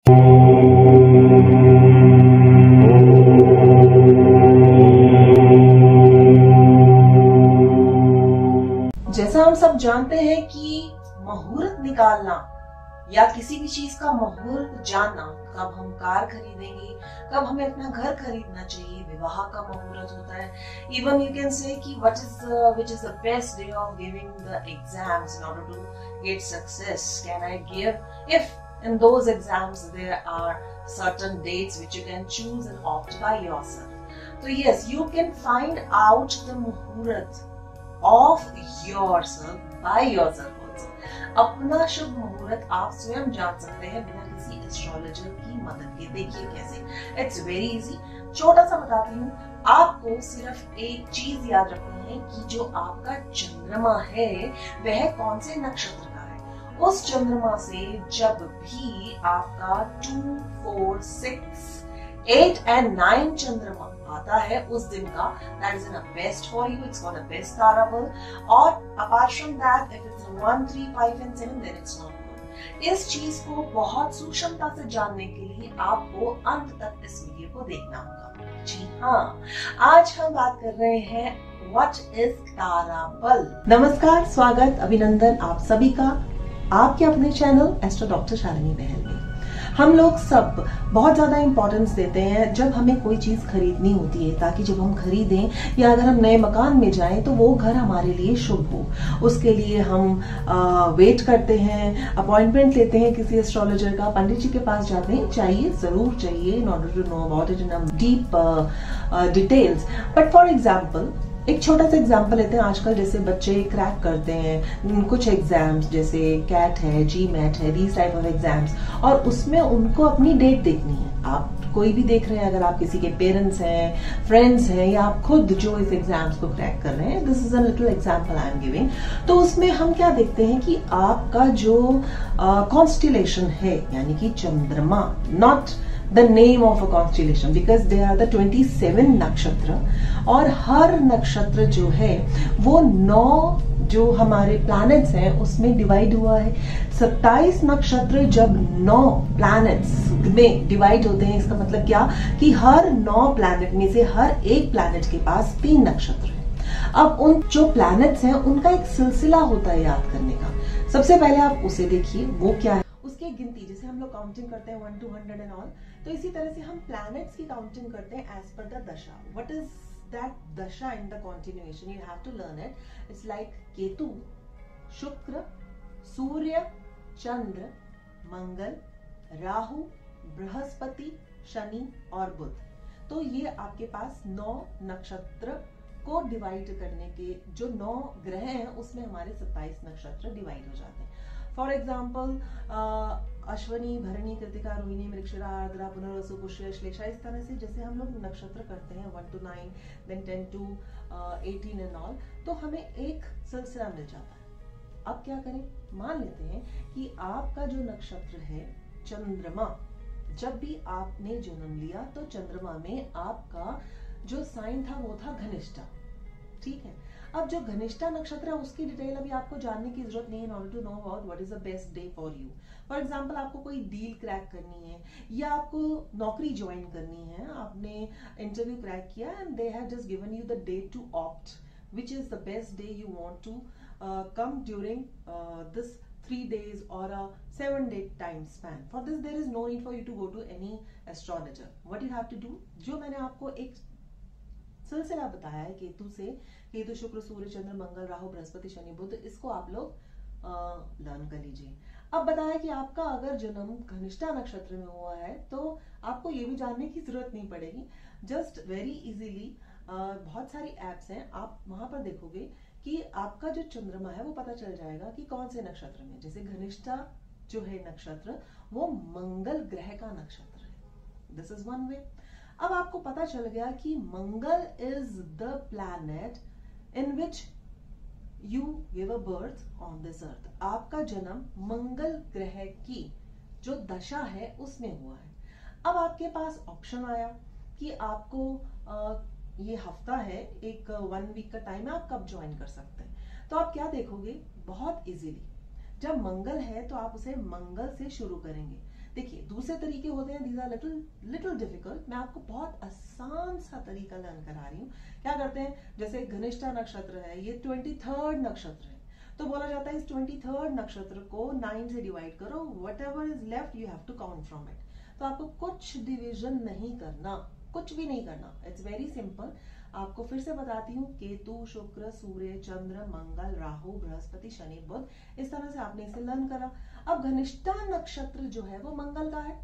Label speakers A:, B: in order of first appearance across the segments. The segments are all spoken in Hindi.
A: जैसा हम सब जानते हैं कि मुहूर्त निकालना या किसी भी चीज का मुहूर्त जानना, कब हम कार खरीदेंगे, कब हमें अपना घर खरीदना चाहिए, विवाह का मुहूर्त होता है। इवन यू कैन से कि which is the best day of giving the exams in order to get success. Can I give? If in those exams there are certain dates which you can choose and opt by yourself. So yes, you can find out the muhurat of yourself by yourself also. अपना शुभ मुहूर्त आप स्वयं जान सकते हैं बिना किसी एस्ट्रोलॉजर की मदद के। देखिए कैसे, इट्स वेरी इजी। छोटा सा बताती हूँ आपको। सिर्फ एक चीज याद रखनी है कि जो आपका चंद्रमा है वह कौन से नक्षत्र का है। उस चंद्रमा से जब भी आपका 2, 4, 6, 8 and 9 चंद्रमा आता है उस दिन का, that is in a best for you, it's got a best Tarabal, और apart from that if it's 1, 3, 5 and 7 then it's not good। इस चीज को बहुत सूक्ष्मता से जानने के लिए आपको अंत तक इस वीडियो को देखना होगा। जी हाँ, आज हम बात कर रहे हैं व्हाट इज ताराबल। नमस्कार, स्वागत, अभिनंदन आप सभी का आपके अपने चैनल एस्ट्रो डॉक्टर शालिनी बहल में। हम लोग सब बहुत ज्यादा इंपॉर्टेंस देते हैं जब हमें कोई चीज खरीदनी होती है, ताकि जब हम खरीदें या अगर हम नए मकान में जाएं तो वो घर हमारे लिए शुभ हो। उसके लिए हम वेट करते हैं, अपॉइंटमेंट लेते हैं किसी एस्ट्रोलॉजर का, पंडित जी के पास जाते हैं। चाहिए, जरूर चाहिए, in order to know about it in deep details. But for example, एक छोटा सा एग्जाम्पल लेते हैं। आजकल जैसे बच्चे क्रैक करते हैं कुछ एग्जाम्स, जैसे कैट है, GMAT है, दीज टाइप ऑफ एग्जाम्स, और उसमें उनको अपनी डेट देखनी है। आप कोई भी देख रहे हैं, अगर आप किसी के पेरेंट्स हैं, फ्रेंड्स हैं, या आप खुद जो इस एग्जाम्स को क्रैक कर रहे हैं, this is a little example I am giving. तो उसमें हम क्या देखते हैं कि आपका जो कॉन्स्टिलेशन है, यानी कि चंद्रमा, not the name of a constellation because they are the 27 नक्षत्र, और हर नक्षत्र जो है वो 9 जो हमारे प्लैनेट्स हैं उसमें डिवाइड हुआ है। 27 नक्षत्र जब 9 प्लैनेट्स में डिवाइड होते हैं, इसका मतलब क्या कि हर 9 प्लैनेट में से हर एक प्लैनेट के पास 3 नक्षत्र है। अब उन जो प्लैनेट्स हैं उनका एक सिलसिला होता है याद करने का। सबसे पहले आप उसे देखिए, वो क्या है, उसकी गिनती। जैसे हम लोग काउंटिंग करते हैं 1 to 100 एंड ऑल, तो इसी तरह से हम प्लैनेट्स की काउंटिंग करते हैं एज पर द दशा। What is that dasha in the continuation, you have to learn it. It's like Ketu, Shukra, Surya, चंद्र, मंगल, राहु, बृहस्पति, शनि और बुध। तो ये आपके पास 9 नक्षत्र को डिवाइड करने के जो 9 ग्रह हैं उसमें हमारे 27 नक्षत्र डिवाइड हो जाते हैं। फॉर एग्जाम्पल अश्वनी, भरणी, कृतिका, रोहिणी, मृगशिरा, आर्द्रा, पुनर्वसु, पुष्य, श्लेषा, इस तरह से जैसे हम लोग नक्षत्र करते हैं 1 to 9, then 10 to 18 and all, तो हमें एक सिलसिला मिल जाता है। अब क्या करें, मान लेते हैं कि आपका जो नक्षत्र है चंद्रमा, जब भी आपने जन्म लिया तो चंद्रमा में आपका जो साइन था वो था घनिष्ठा। ठीक है, अब जो घनिष्ठा नक्षत्र है उसकी डिटेल अभी आपको जानने की जरूरत नहीं है in order to know about what is the best day for you. For example, आपको कोई डील क्रैक करनी है या आपको नौकरी ज्वाइन करनी है, आपने इंटरव्यू क्रैक किया and they have just given you the date to opt which is the best day you want to come during this 3 days or a 7-day time span. For this there is no need for you to go to any astrologer. What you have to do, जो मैंने आपको एक सिलसिला बताया है केतु से, केतु, शुक्र, सूर्य, चंद्र, मंगल, राहु, बृहस्पति, शनि, बुध, इसको आप लोग लर्न कर लीजिए। अब बताया कि आपका अगर जन्म घनिष्ठा नक्षत्र में हुआ है तो आपको ये भी जानने की जरूरत नहीं पड़ेगी। जस्ट वेरी इजीली बहुत सारी एप्स हैं, आप वहां पर देखोगे कि आपका जो चंद्रमा है वो पता चल जाएगा कि कौन से नक्षत्र में। जैसे घनिष्ठा जो है नक्षत्र वो मंगल ग्रह का नक्षत्र है, दिस इज वन वे। अब आपको पता चल गया कि Mangal is the planet in which you give a birth on this earth. आपका जन्म मंगल ग्रह की जो दशा है उसमें हुआ है। अब आपके पास ऑप्शन आया कि आपको ये हफ्ता है, एक 1 वीक का टाइम है, आप कब ज्वाइन कर सकते हैं। तो आप क्या देखोगे, बहुत इजीली जब मंगल है तो आप उसे मंगल से शुरू करेंगे। देखिए दूसरे तरीके होते हैं, दीज आर लिटिल डिफिकल्ट। मैं आपको बहुत आसान सा तरीका लर्न करा रही हूँ। क्या करते हैं, जैसे घनिष्ठा नक्षत्र है, ये 23rd नक्षत्र है, तो बोला जाता है इस 23rd नक्षत्र को 9 से डिवाइड करो, whatever is left you have to count from it. तो आपको कुछ डिविजन नहीं करना, कुछ भी नहीं करना, इट्स वेरी सिंपल। आपको फिर से बताती हूँ, केतु, शुक्र, सूर्य, चंद्र, मंगल, राहु, बृहस्पति, शनि, बुध, इस तरह से आपने इसे लर्न करा। अब घनिष्ठा नक्षत्र जो है वो मंगल का है।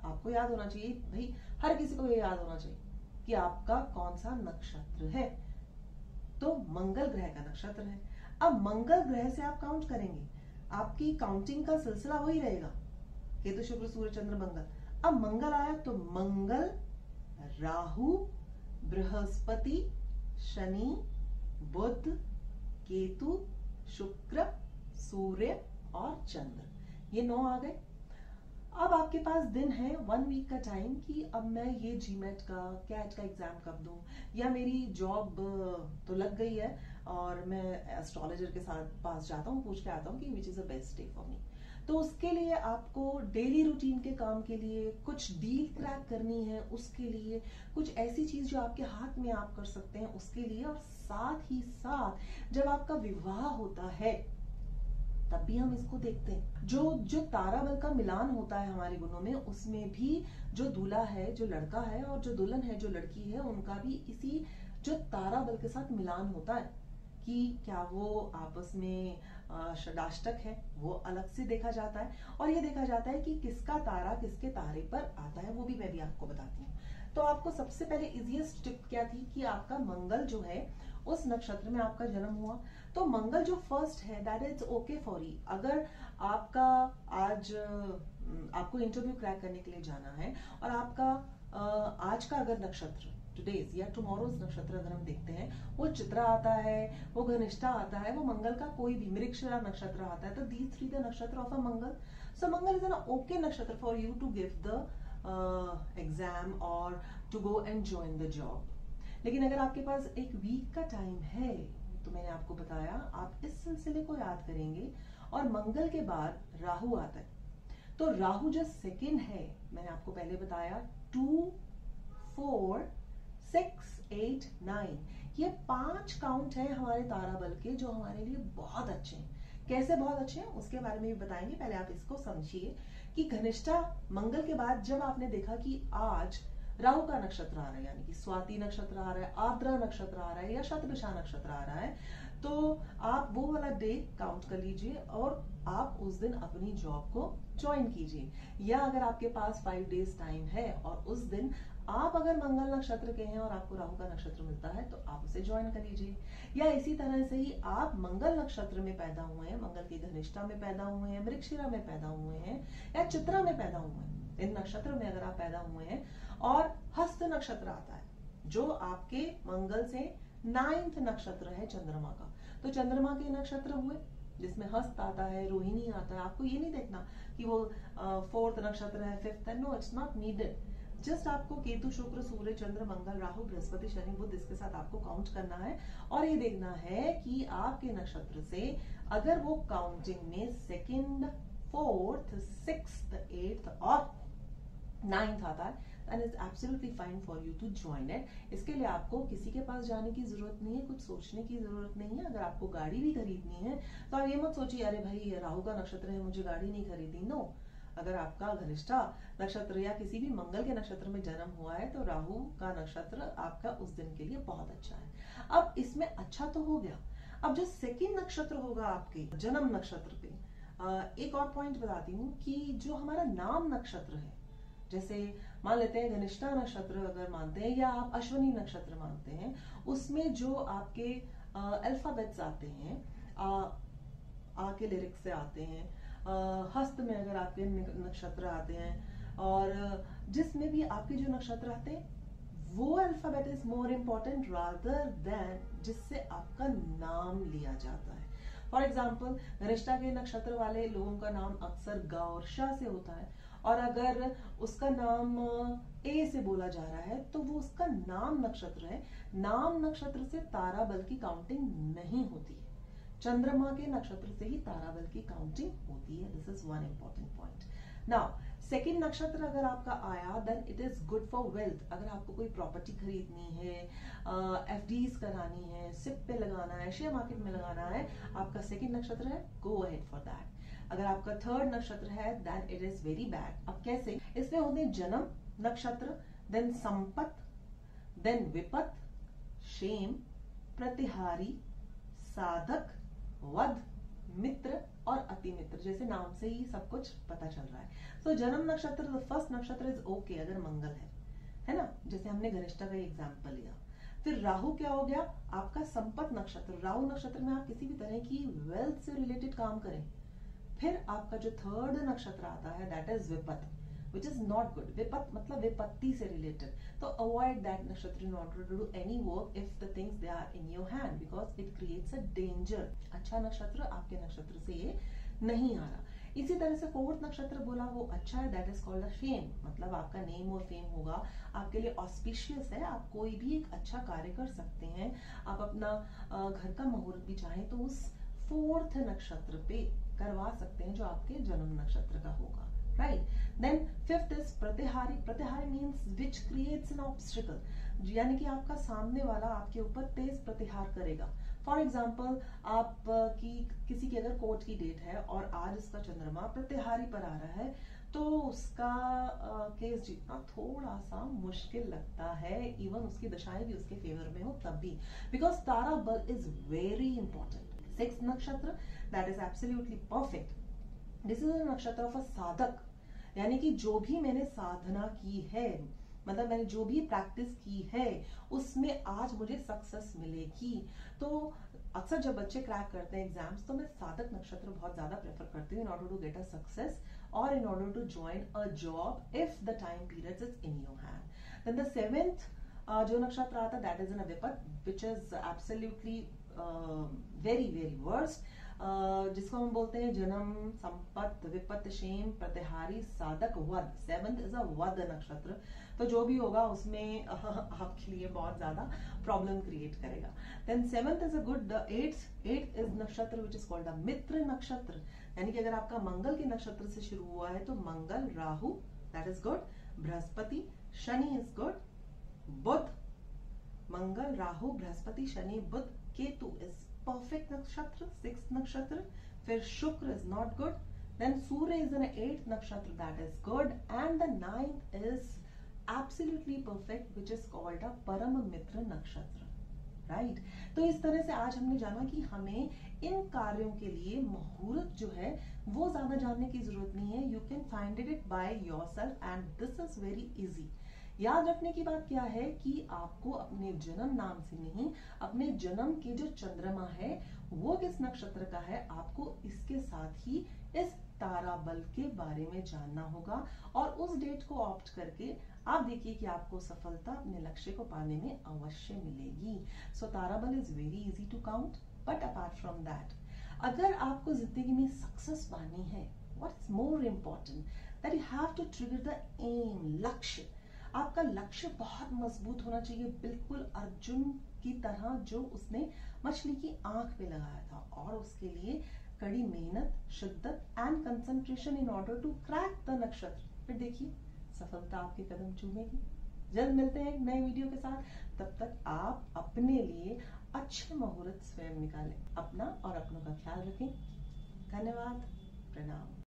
A: आपको याद होना चाहिए भाई, हर किसी को ये याद होना चाहिए कि आपका कौन सा नक्षत्र है। तो मंगल ग्रह का नक्षत्र है। अब मंगल ग्रह से आप काउंट करेंगे, आपकी काउंटिंग का सिलसिला वही रहेगा, केतु, शुक्र, सूर्य, चंद्र, मंगल। अब मंगल आया तो मंगल, राहु, बृहस्पति, शनि, बुध, केतु, शुक्र, सूर्य और चंद्र, ये 9 आ गए। अब आपके पास दिन है 1 वीक का टाइम कि अब मैं ये जीमेट का, कैट का एग्जाम कब दूं, या मेरी जॉब तो लग गई है और मैं एस्ट्रोलॉजर के साथ पास जाता हूँ, पूछ के आता हूँ कि which is the best day for me. तो उसके लिए आपको डेली रूटीन के काम के लिए कुछ डील क्रैक करनी है, उसके लिए कुछ ऐसी चीज जो आपके हाथ में आप कर सकते हैं उसके लिए, और साथ ही साथ जब आपका विवाह होता है तब भी हम इसको देखते हैं। जो तारा बल का मिलान होता है हमारे गुणों में, उसमें भी जो दूल्हा है, जो लड़का है, और जो दुल्हन है, जो लड़की है, उनका भी इसी जो तारा बल के साथ मिलान होता है कि क्या वो आपस में षडाष्टक है, वो अलग से देखा जाता है, और ये देखा जाता है कि किसका तारा किसके तारे पर आता है, वो भी मैं भी आपको बताती हूँ। तो आपको सबसे पहले इजीएस्ट टिप क्या थी कि आपका मंगल जो है उस नक्षत्र में आपका जन्म हुआ, तो मंगल जो फर्स्ट है that is okay for you. अगर आपका आज आपको इंटरव्यू क्रैक करने के लिए जाना है और आपका आज का अगर नक्षत्र, टुडेज या टुमारोज नक्षत्र अगर हम देखते हैं, वो चित्रा आता है, वो घनिष्ठा आता है, वो मंगल का कोई भी मृगशिरा नक्षत्र आता है, तो these 3 the nakshatra of a Mangal. So Mangal is an okay nakshatra for you to give the exam और to go and join the job. लेकिन अगर आपके पास एक वीक का टाइम है, तो मैंने आपको बताया आप इस सिलसिले को याद करेंगे, और मंगल के बाद राहु आता है। तो राहु जो सेकंड है, मैंने आपको पहले बताया 2, 4, 6, 8, 9, ये 5 काउंट है हमारे तारा बल के जो हमारे लिए बहुत अच्छे हैं। कैसे बहुत अच्छे हैं उसके बारे में भी बताएंगे, पहले आप इसको समझिए कि घनिष्ठा मंगल के बाद जब आपने देखा कि आज राहु का नक्षत्र आ रहा है, यानी कि स्वाति नक्षत्र आ रहा है, आर्द्रा नक्षत्र आ रहा है, या शतभिषा नक्षत्र आ रहा है, तो आप वो वाला डे काउंट कर लीजिए और आप उस दिन अपनी जॉब को ज्वाइन कीजिए। या अगर आपके पास 5 डेज टाइम है और उस दिन आप अगर मंगल नक्षत्र के हैं और आपको राहु का नक्षत्र मिलता है तो आप उसे ज्वाइन कर लीजिए। या इसी तरह से ही आप मंगल नक्षत्र में पैदा हुए हैं, मंगल की घनिष्ठा में पैदा हुए हैं, मृगशिरा में पैदा हुए हैं, या चित्रा में पैदा हुए हैं, इन नक्षत्र में अगर आप पैदा हुए हैं, और हस्त नक्षत्र आता है जो आपके मंगल से 9th नक्षत्र है चंद्रमा का, तो चंद्रमा के नक्षत्र हुए जिसमें हस्त आता है, रोहिणी आता है। आपको ये नहीं देखना कि वो 4th नक्षत्र है, 5th है, no it's not needed. Just आपको केतु, शुक्र, सूर्य, चंद्र, मंगल, राहु, बृहस्पति, शनि, बुध, इसके साथ आपको काउंट करना है, और ये देखना है कि आपके नक्षत्र से अगर वो काउंटिंग में 2nd, 4th, 6th, 8th और 9th आता है, then it's absolutely fine for you to join it। इसके लिए आपको किसी के पास जाने की जरूरत नहीं है, कुछ सोचने की जरूरत नहीं है। अगर आपको गाड़ी भी खरीदनी है तो आप ये मत सोचिए अरे भाई राहु का नक्षत्र है मुझे गाड़ी नहीं खरीदनी। नो, अगर आपका घनिष्ठा नक्षत्र या किसी भी मंगल के नक्षत्र में जन्म हुआ है तो राहु का नक्षत्र आपका उस दिन के लिए बहुत अच्छा है। अब इसमें अच्छा तो हो गया, अब जो 2nd नक्षत्र होगा आपके जन्म नक्षत्र पे, एक और पॉइंट बताती हूँ कि जो हमारा नाम नक्षत्र है, जैसे मान लेते हैं घनिष्ठा नक्षत्र अगर मानते हैं या आप अश्विनी नक्षत्र मानते हैं, उसमें जो आपके अल्फाबेट्स आते हैं, आ के लिरिक्स से आते हैं, हस्त में अगर आपके नक्षत्र आते हैं, और जिसमें भी आपके जो नक्षत्र आते हैं वो alphabet is more important rather than जिससे आपका नाम लिया जाता है। फॉर एग्जाम्पल घनिष्ठा के नक्षत्र वाले लोगों का नाम अक्सर ग और श से होता है, और अगर उसका नाम ए से बोला जा रहा है तो वो उसका नाम नक्षत्र है। नाम नक्षत्र से तारा बल की काउंटिंग नहीं होती है, चंद्रमा के नक्षत्र से ही तारा बल की काउंटिंग होती है। This is one important point. Now second नक्षत्र अगर आपका आया then it is good for wealth. अगर आपको कोई प्रॉपर्टी खरीदनी है, एफडीज करानी है, सिप पे लगाना है, शेयर मार्केट में लगाना है, आपका सेकंड नक्षत्र है, गो अहेड फॉर दैट। अगर आपका थर्ड नक्षत्र है then it is very bad. अब कैसे? इसमें होते हैं जन्म नक्षत्र, देन संपत, देन विपत, क्षेम, प्रतिहारी, साधक, वध, मित्र और अति मित्र। जैसे नाम से ही सब कुछ पता चल रहा है। सो जन्म नक्षत्र फर्स्ट नक्षत्र इज ओके अगर मंगल है ना, जैसे हमने घनिष्ठा का एग्जाम्पल लिया। फिर राहु क्या हो गया? आपका संपत नक्षत्र। राहु नक्षत्र में आप किसी भी तरह की वेल्थ से रिलेटेड काम करें। फिर आपका जो थर्ड नक्षत्र आता है दैट इज विपत, which is not good। विपत मतलब विपत्ति से रिलेटेड, तो अवॉइड दैट नक्षत्र in order to do any work if the things they are in your hand because it creates a danger। अच्छा नक्षत्र आपके नक्षत्र से ये नहीं आ रहा। इसी तरह से फोर्थ नक्षत्र बोला वो अच्छा है, that is called a fame, मतलब आपका नेम और फेम होगा आपके लिए ऑस्पिशियस है। आप कोई भी एक अच्छा कार्य कर सकते हैं। आप अपना घर का मुहूर्त भी चाहें तो उस फोर्थ नक्षत्र पे करवा सकते हैं जो आपके जन्म नक्षत्र का होगा, right. Then fifth is Pratihari. Pratihari means which creates an obstacle, यानी कि आपका सामने वाला आपके ऊपर तेज प्रतिहार करेगा। फॉर एग्जाम्पल आप किसी की अगर कोर्ट की डेट है और आज उसका चंद्रमा प्रतिहारी पर आ रहा है तो उसका केस जीतना थोड़ा सा मुश्किल लगता है, इवन उसकी दशाएं भी उसके फेवर में हो तब भी, बिकॉज तारा बल इज वेरी इंपॉर्टेंट। सिक्स्थ नक्षत्र that is absolutely perfect. This is a नक्षत्र ऑफ अ साधक, यानी कि जो भी मैंने साधना की है, मतलब मैंने जो भी प्रैक्टिस की है उसमें आज मुझे सक्सेस मिलेगी। तो अक्सर जब बच्चे क्रैक करते हैं एग्जाम्स तो मैं साधक नक्षत्र बहुत ज्यादा प्रेफर करती हूँ in order to get a success और in order to join a job if the time period is in your hand. Then the seventh जो नक्षत्र आता है that is in a Vipat which is absolutely very very worst, जिसको हम बोलते हैं जन्म, संपत, विपत, क्षेम, प्रतिहारी, साधक, वध। सेवंथ इज अ वध नक्षत्र, तो जो भी होगा उसमें आपके लिए बहुत ज्यादा प्रॉब्लम क्रिएट करेगा। Then seventh is a good. Eighth is नक्षत्र विच इज कॉल्ड अ मित्र नक्षत्र, यानी कि अगर आपका मंगल के नक्षत्र से शुरू हुआ है तो Mangal, Rahu that is good, Brihaspati, Shani is good, Budh, Mangal, Rahu, Brihaspati, Shani, Budh, Ketu is perfect nakshatra, sixth nakshatra. फिर Shukra is not good, then Surya is in eighth nakshatra that is good, and the ninth is absolutely perfect which is called a Param Mitra नक्षत्र, राइट। तो इस तरह से आज हमने जाना कि हमें इन कार्यों के लिए मुहूर्त जो है वो ज्यादा जानने की जरूरत नहीं है। You can find it by yourself and this is very easy. याद रखने की बात क्या है कि आपको अपने जन्म नाम से नहीं, अपने जन्म के जो चंद्रमा है वो किस नक्षत्र का है, आपको इसके साथ ही इस तारा बल के बारे में जानना होगा और उस डेट को ऑप्ट करके आप देखिए कि आपको सफलता अपने लक्ष्य को पाने में अवश्य मिलेगी। सो तारा बल is very easy to count, but apart from that अगर आपको जिंदगी में सक्सेस पानी है, what's more important that you have to trigger the aim, लक्ष्य। आपका लक्ष्य बहुत मजबूत होना चाहिए, बिल्कुल अर्जुन की तरह जो उसने मछली की आंख पे लगाया था, और उसके लिए कड़ी मेहनत, शिद्दत and concentration in order to crack the नक्षत्र। फिर देखिए सफलता आपके कदम चूमेगी। जल्द मिलते हैं एक नए वीडियो के साथ, तब तक आप अपने लिए अच्छे मुहूर्त स्वयं निकालें। अपना और अपनों का ख्याल रखें। धन्यवाद, प्रणाम।